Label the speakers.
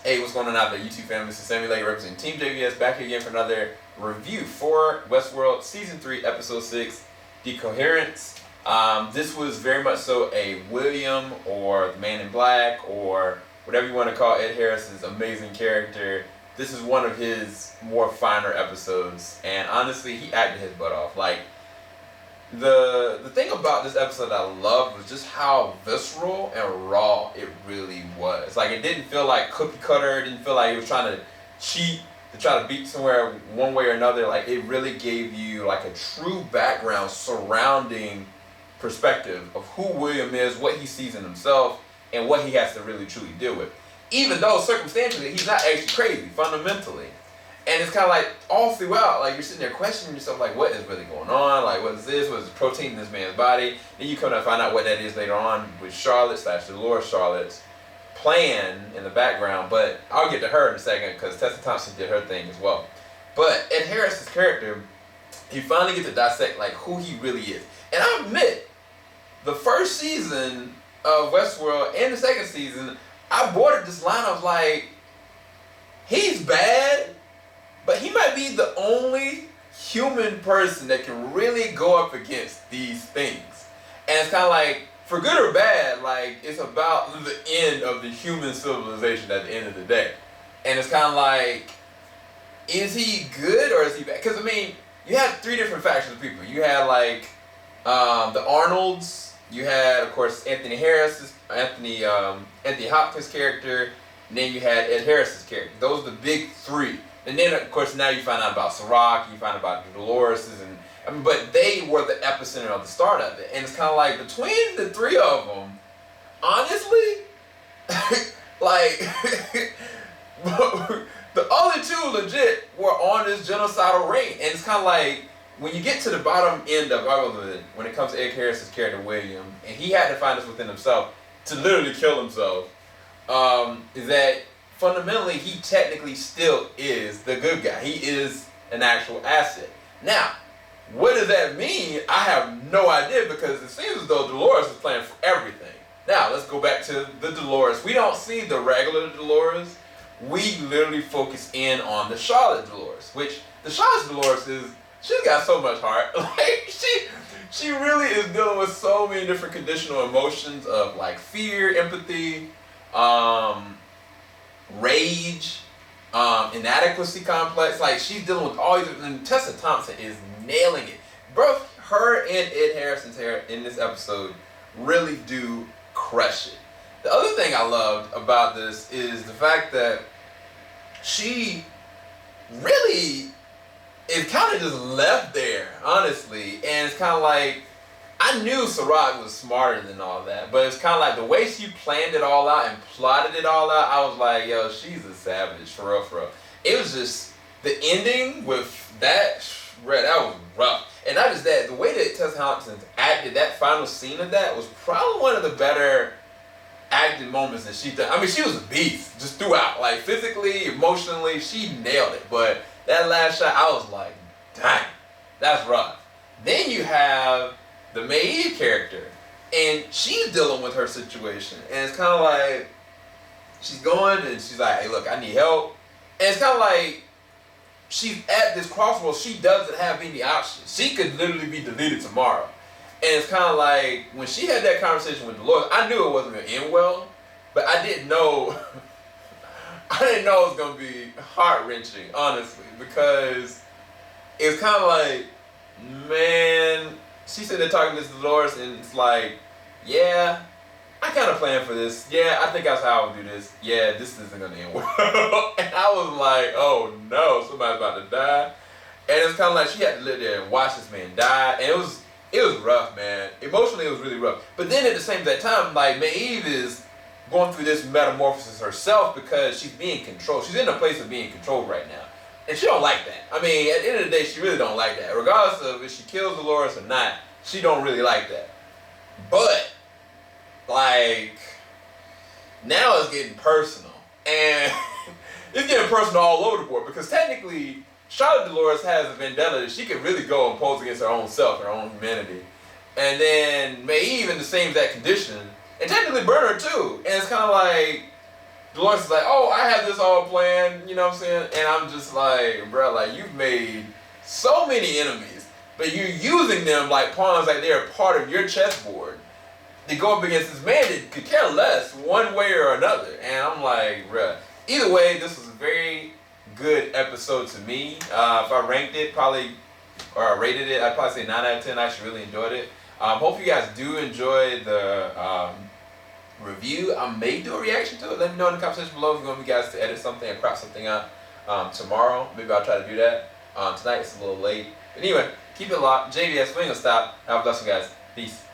Speaker 1: Hey, what's going on out there, YouTube family? This is Sammy Lake representing Team JVS back here again for another review for Westworld Season 3, Episode 6, Decoherence. This was very much so a William or the Man in Black or whatever you want to call Ed Harris's amazing character. This is one of his more finer episodes, and honestly, he acted his butt off. Like, the thing about this episode that I loved was just how visceral and raw it really was. Like, it didn't feel like cookie cutter. It didn't feel like he was trying to cheat to try to beat somewhere one way or another. Like, it really gave you like a true background surrounding perspective of who William is, what he sees in himself, and what he has to really truly deal with. Even though circumstantially he's not actually crazy, fundamentally. And it's kind of like all throughout, like you're sitting there questioning yourself, like what is really going on? Like what is this? What is the protein in this man's body? Then you come to find out what that is later on with Charlotte/Dolores Charlotte's plan in the background. But I'll get to her in a second because Tessa Thompson did her thing as well. But Ed Harris's character, you finally get to dissect like who he really is. And I admit, the first season of Westworld and the second season, I boarded this line of like, he's bad, but he might be the only human person that can really go up against these things. And it's kind of like, for good or bad, like, it's about the end of the human civilization at the end of the day. And it's kind of like, is he good or is he bad? Because, I mean, you had three different factions of people. You had, like, the Arnolds. You had, of course, Anthony Hopkins' character. And then you had Ed Harris's character. Those are the big three. And then, of course, now you find out about Sirach, you find out about the Dolores's, but they were the epicenter of the start of it. And it's kind of like, between the three of them, honestly, like, the other two legit were on this genocidal reign. And it's kind of like, when you get to the bottom end of it, when it comes to Ed Harris's character, William, and he had to find this within himself to literally kill himself, is that fundamentally, he technically still is the good guy. He is an actual asset. Now, what does that mean? I have no idea because it seems as though Dolores is playing for everything. Now, let's go back to the Dolores. We don't see the regular Dolores. We literally focus in on the Charlotte Dolores, which the Charlotte Dolores she's got so much heart. Like, she really is dealing with so many different conditional emotions of like fear, empathy, rage, inadequacy complex. Like, she's dealing with all these, and Tessa Thompson is nailing it. Both her and Ed Harrison's hair in this episode really do crush it. The other thing I loved about this is the fact that she really is kind of just left there, honestly. And it's kind of like, I knew Sirach was smarter than all that, but it's kind of like the way she planned it all out and plotted it all out, I was like, yo, she's a savage, for real, for real. It was just, the ending with that, that was rough. And not just that, the way that Tessa Thompson acted that final scene of that was probably one of the better acting moments that she's done. I mean, she was a beast, just throughout. Like, physically, emotionally, she nailed it. But that last shot, I was like, dang, that's rough. Then you have the Maeve character, and she's dealing with her situation, and it's kind of like, she's going, and she's like, hey, look, I need help, and it's kind of like, she's at this crossroads, she doesn't have any options, she could literally be deleted tomorrow, and it's kind of like, when she had that conversation with Dolores, I knew it wasn't going to end well, but I didn't know, it was going to be heart-wrenching, honestly, because it's kind of like, man, she said they're talking to Dolores, and it's like, yeah, I kind of planned for this. Yeah, I think that's how I would do this. Yeah, this isn't going to end well. And I was like, oh no, somebody's about to die. And it's kind of like she had to live there and watch this man die. And it was rough, man. Emotionally, it was really rough. But then at the same time, like, Maeve is going through this metamorphosis herself because she's being controlled. She's in a place of being controlled right now. And she don't like that. I mean, at the end of the day, she really don't like that. Regardless of if she kills Dolores or not, she don't really like that. But, like, now it's getting personal. And it's getting personal all over the board. Because technically, Charlotte Dolores has a vendetta that she could really go and pose against her own self, her own humanity. And then Maeve in the same exact condition. And technically burn her too. And it's kind of like, Dolores is like, oh, I have this all planned, you know what I'm saying? And I'm just like, bro, like, you've made so many enemies, but you're using them like pawns, like they're a part of your chessboard. They go up against this man that could care less one way or another. And I'm like, bruh. Either way, this was a very good episode to me. If I ranked it, or I rated it, I'd probably say 9 out of 10. I actually really enjoyed it. Hope you guys do enjoy the review. I may do a reaction to it. Let me know in the comment section below if you want me guys to edit something and crop something out tomorrow. Maybe I'll try to do that. Tonight it's a little late. But anyway, keep it locked. JBS, we ain't gonna stop. Have a blessing, guys. Peace.